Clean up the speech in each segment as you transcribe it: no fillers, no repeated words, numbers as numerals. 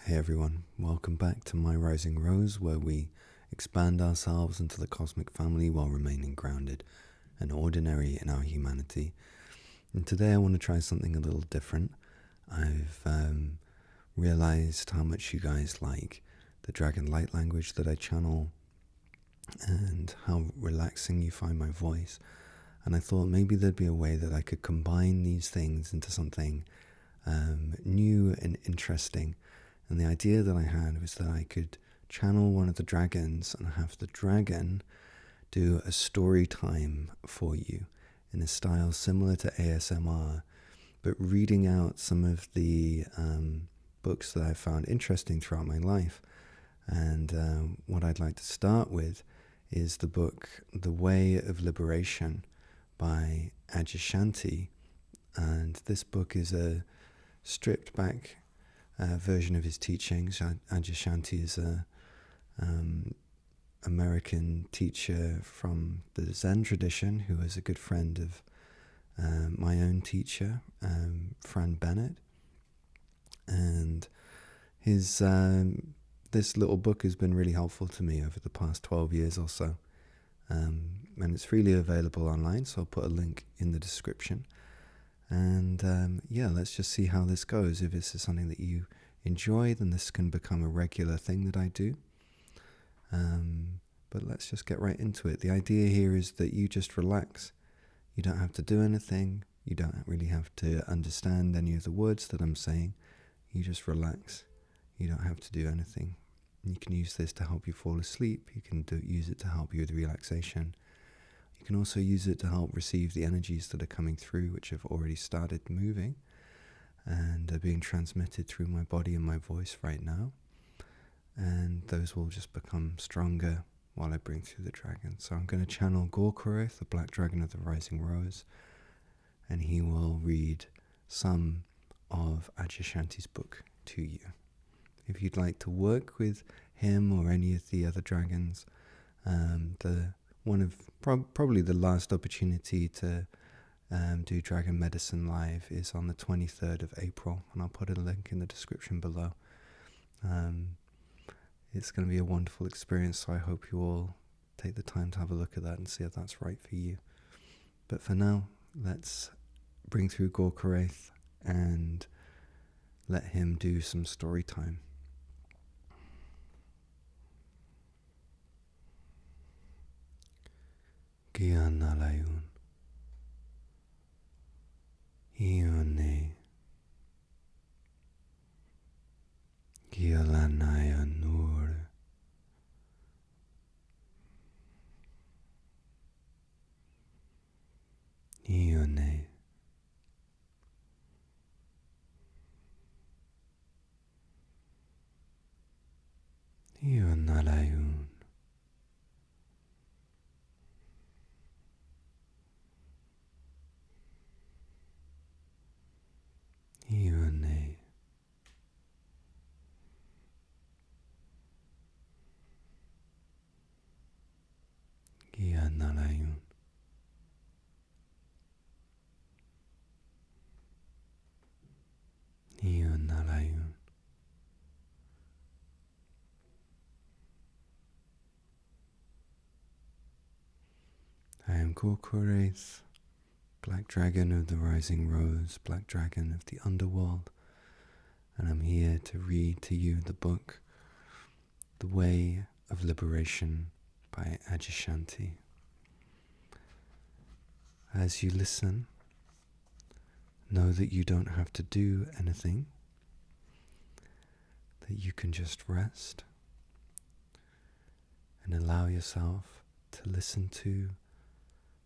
Hey everyone, welcome back to My Rising Rose, where we expand ourselves into the cosmic family while remaining grounded and ordinary in our humanity. And today I want to try something a little different. I've realized how much you guys like the dragon light language that I channel and how relaxing you find my voice. And I thought maybe there'd be a way that I could combine these things into something new and interesting. And the idea that I had was that I could channel one of the dragons and have the dragon do a story time for you in a style similar to ASMR, but reading out some of the books that I found interesting throughout my life. And what I'd like to start with is the book The Way of Liberation by Adyashanti. And this book is a stripped back version of his teachings. Adyashanti is a American teacher from the Zen tradition who is a good friend of my own teacher, Fran Bennett. And his this little book has been really helpful to me over the past 12 years or so. And it's freely available online, so I'll put a link in the description. And yeah, let's just see how this goes. If this is something that you enjoy, then this can become a regular thing that I do. But let's just get right into it. The idea here is that you just relax. You don't have to do anything. You don't really have to understand any of the words that I'm saying. You just relax. You don't have to do anything. You can use this to help you fall asleep. You can use it to help you with relaxation. You can also use it to help receive the energies that are coming through, which have already started moving and are being transmitted through my body and my voice right now. And those will just become stronger while I bring through the dragon. So I'm going to channel Gorkoroth, the black dragon of the rising rose, and he will read some of Adyashanti's book to you. If you'd like to work with him or any of the other dragons, probably the last opportunity to do Dragon Medicine Live is on the 23rd of April, and I'll put a link in the description below. It's going to be a wonderful experience, so I hope you all take the time to have a look at that and see if that's right for you. But for now, let's bring through Gorkoroth and let him do some story time. Gianalayun Ione Gialanaya Nur Ione Ionalayun Ione Gianalayun Ionalayun I am Gorkoroth, black dragon of the rising rose, black dragon of the underworld, and I'm here to read to you the book The Way of Liberation by Adyashanti. As you listen, know that you don't have to do anything, that you can just rest and allow yourself to listen to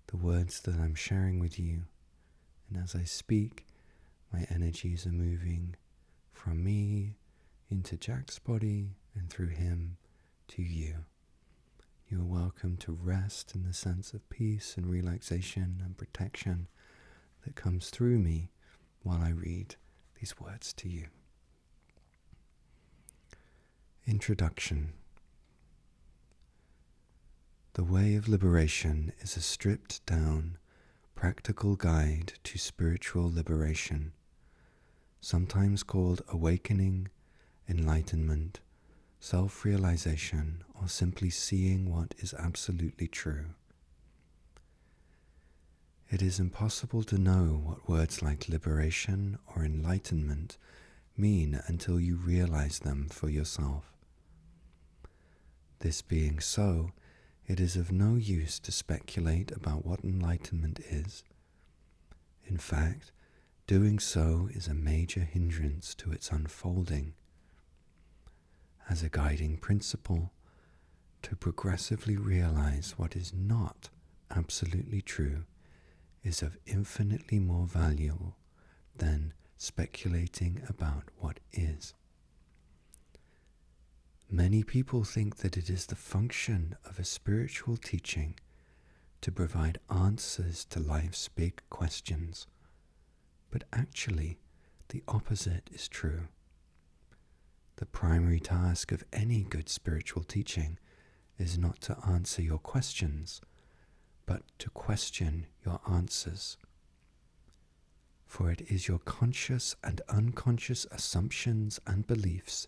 the words that I'm sharing with you. And as I speak, my energies are moving from me into Jack's body and through him to you. You are welcome to rest in the sense of peace and relaxation and protection that comes through me while I read these words to you. Introduction. The Way of Liberation is a stripped down, practical guide to spiritual liberation, sometimes called awakening, enlightenment, self-realization, or simply seeing what is absolutely true. It is impossible to know what words like liberation or enlightenment mean until you realize them for yourself. This being so, it is of no use to speculate about what enlightenment is. In fact, doing so is a major hindrance to its unfolding. As a guiding principle, to progressively realize what is not absolutely true is of infinitely more value than speculating about what is. Many people think that it is the function of a spiritual teaching to provide answers to life's big questions, but actually the opposite is true. The primary task of any good spiritual teaching is not to answer your questions, but to question your answers. For it is your conscious and unconscious assumptions and beliefs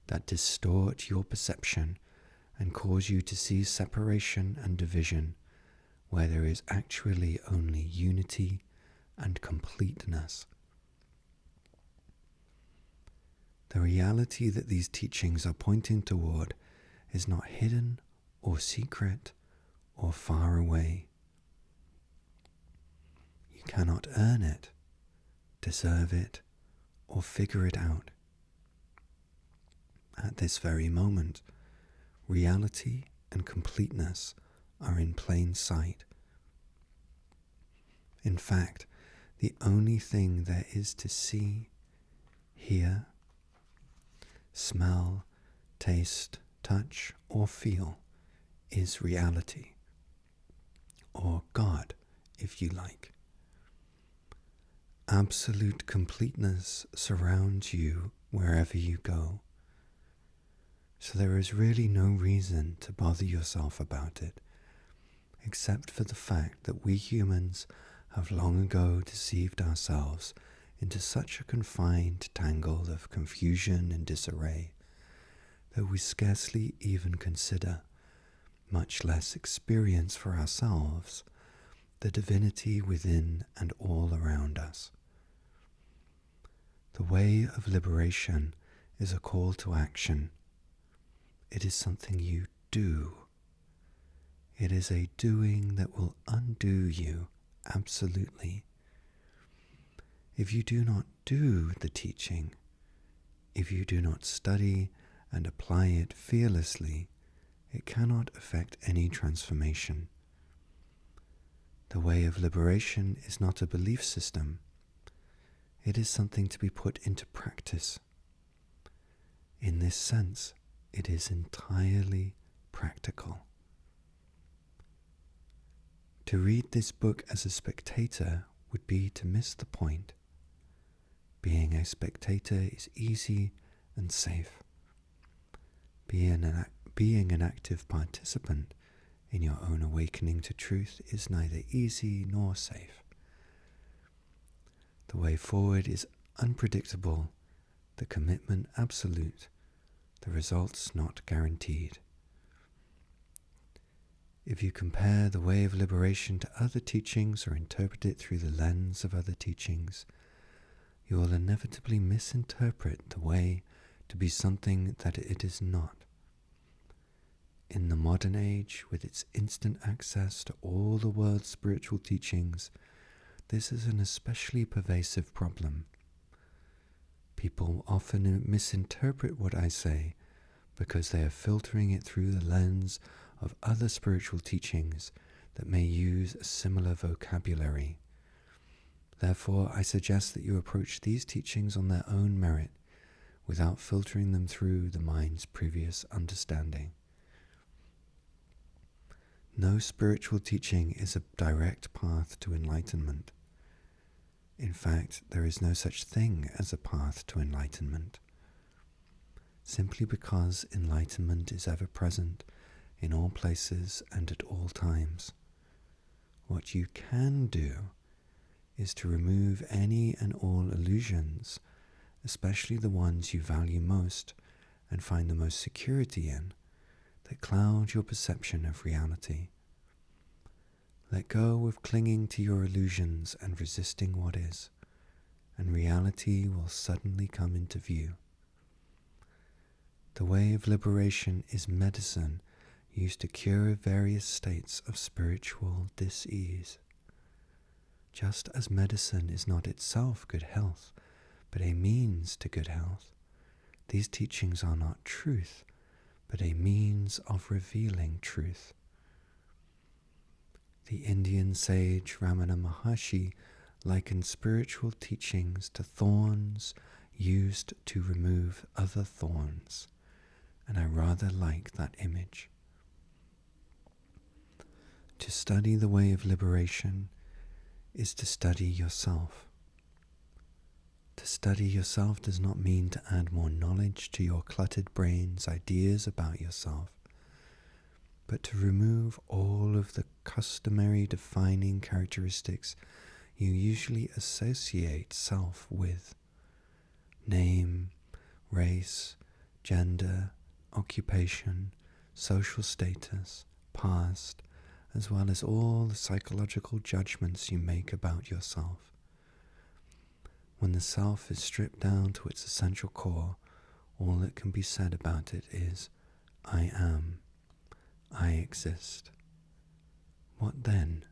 that distort your perception and cause you to see separation and division where there is actually only unity and completeness. The reality that these teachings are pointing toward is not hidden or secret or far away. You cannot earn it, deserve it, or figure it out. At this very moment, reality and completeness are in plain sight. In fact, the only thing there is to see, hear, smell, taste, touch, or feel is reality, or God, if you like. Absolute completeness surrounds you wherever you go. So there is really no reason to bother yourself about it, except for the fact that we humans have long ago deceived ourselves into such a confined tangle of confusion and disarray that we scarcely even consider, much less experience for ourselves, the divinity within and all around us. The way of liberation is a call to action. It is something you do. It is a doing that will undo you, absolutely. If you do not do the teaching, if you do not study and apply it fearlessly, it cannot effect any transformation. The way of liberation is not a belief system. It is something to be put into practice. In this sense, it is entirely practical. To read this book as a spectator would be to miss the point. Being a spectator is easy and safe. Being an active participant in your own awakening to truth is neither easy nor safe. The way forward is unpredictable, the commitment absolute, the results not guaranteed. If you compare the way of liberation to other teachings or interpret it through the lens of other teachings, you will inevitably misinterpret the way to be something that it is not. In the modern age, with its instant access to all the world's spiritual teachings, this is an especially pervasive problem. People often misinterpret what I say because they are filtering it through the lens of other spiritual teachings that may use a similar vocabulary. Therefore, I suggest that you approach these teachings on their own merit, without filtering them through the mind's previous understanding. No spiritual teaching is a direct path to enlightenment. In fact, there is no such thing as a path to enlightenment. Simply because enlightenment is ever present in all places and at all times. What you can do is to remove any and all illusions especially the ones you value most and find the most security in, that cloud your perception of reality. Let go of clinging to your illusions and resisting what is, and reality will suddenly come into view. The way of liberation is medicine used to cure various states of spiritual dis-ease. Just as medicine is not itself good health, but a means to good health, these teachings are not truth, but a means of revealing truth. The Indian sage Ramana Maharshi likened spiritual teachings to thorns used to remove other thorns, and I rather like that image. To study the way of liberation is to study yourself. To study yourself does not mean to add more knowledge to your cluttered brain's ideas about yourself, but to remove all of the customary defining characteristics you usually associate self with: name, race, gender, occupation, social status, past, as well as all the psychological judgments you make about yourself. When the self is stripped down to its essential core, all that can be said about it is, I am, I exist. What then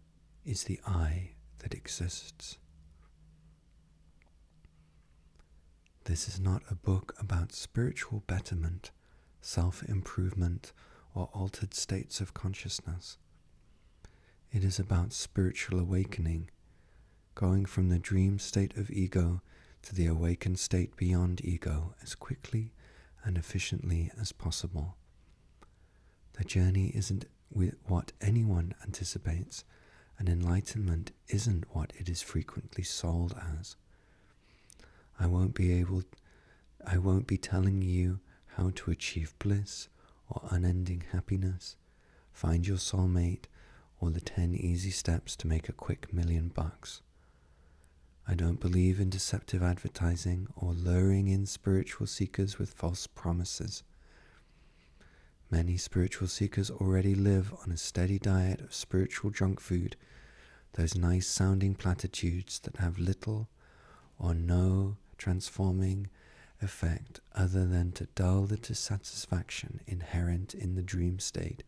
is the I that exists? This is not a book about spiritual betterment, self-improvement, or altered states of consciousness. It is about spiritual awakening, going from the dream state of ego to the awakened state beyond ego as quickly and efficiently as possible. The journey isn't what anyone anticipates, and enlightenment isn't what it is frequently sold as. I won't be telling you how to achieve bliss or unending happiness, find your soulmate, or the 10 easy steps to make a quick $1 million. I don't believe in deceptive advertising or luring in spiritual seekers with false promises. Many spiritual seekers already live on a steady diet of spiritual junk food, those nice sounding platitudes that have little or no transforming effect other than to dull the dissatisfaction inherent in the dream state.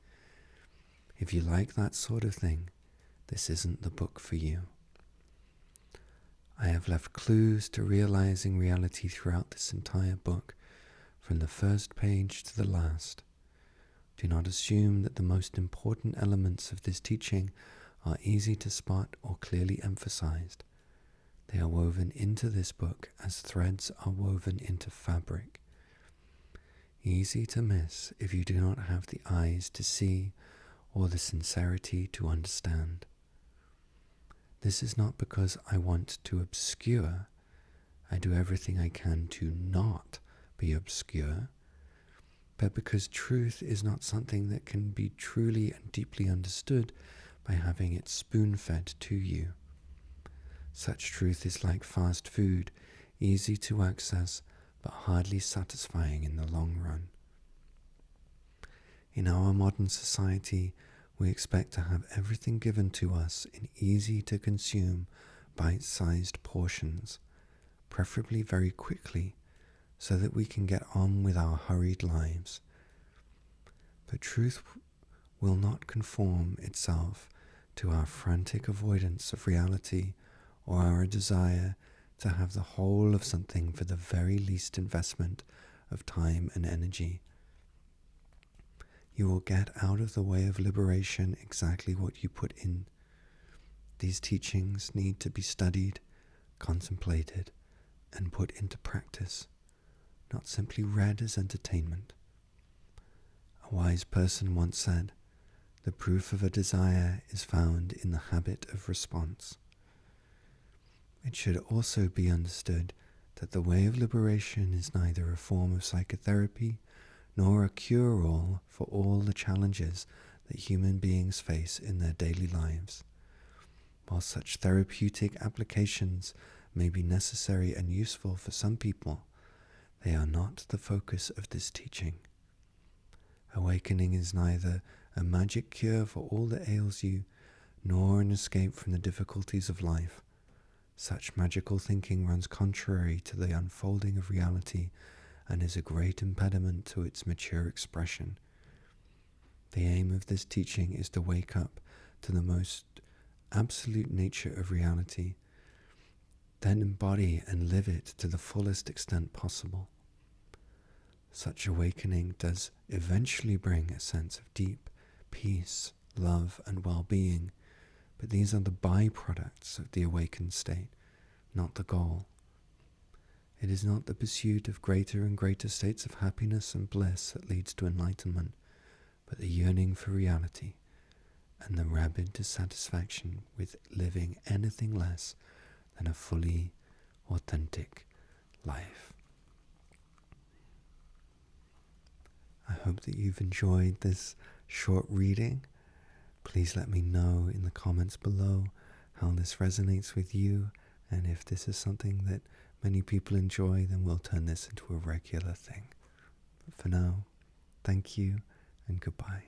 If you like that sort of thing, this isn't the book for you. I have left clues to realizing reality throughout this entire book, from the first page to the last. Do not assume that the most important elements of this teaching are easy to spot or clearly emphasized. They are woven into this book as threads are woven into fabric. Easy to miss if you do not have the eyes to see or the sincerity to understand. This is not because I want to obscure. I do everything I can to not be obscure, but because truth is not something that can be truly and deeply understood by having it spoon-fed to you. Such truth is like fast food, easy to access, but hardly satisfying in the long run. In our modern society, we expect to have everything given to us in easy-to-consume, bite-sized portions, preferably very quickly, so that we can get on with our hurried lives. But truth will not conform itself to our frantic avoidance of reality or our desire to have the whole of something for the very least investment of time and energy. You will get out of the way of liberation exactly what you put in. These teachings need to be studied, contemplated, and put into practice, not simply read as entertainment. A wise person once said, "The proof of a desire is found in the habit of response." It should also be understood that the way of liberation is neither a form of psychotherapy nor a cure-all for all the challenges that human beings face in their daily lives. While such therapeutic applications may be necessary and useful for some people, They are not the focus of this teaching. Awakening is neither a magic cure for all that ails you, nor an escape from the difficulties of life. Such magical thinking runs contrary to the unfolding of reality and is a great impediment to its mature expression. The aim of this teaching is to wake up to the most absolute nature of reality, then embody and live it to the fullest extent possible. Such awakening does eventually bring a sense of deep peace, love, and well-being, but these are the byproducts of the awakened state, not the goal. It is not the pursuit of greater and greater states of happiness and bliss that leads to enlightenment, but the yearning for reality and the rabid dissatisfaction with living anything less than a fully authentic life. I hope that you've enjoyed this short reading. Please let me know in the comments below how this resonates with you, and if this is something that many people enjoy, then we'll turn this into a regular thing. But for now, thank you and goodbye.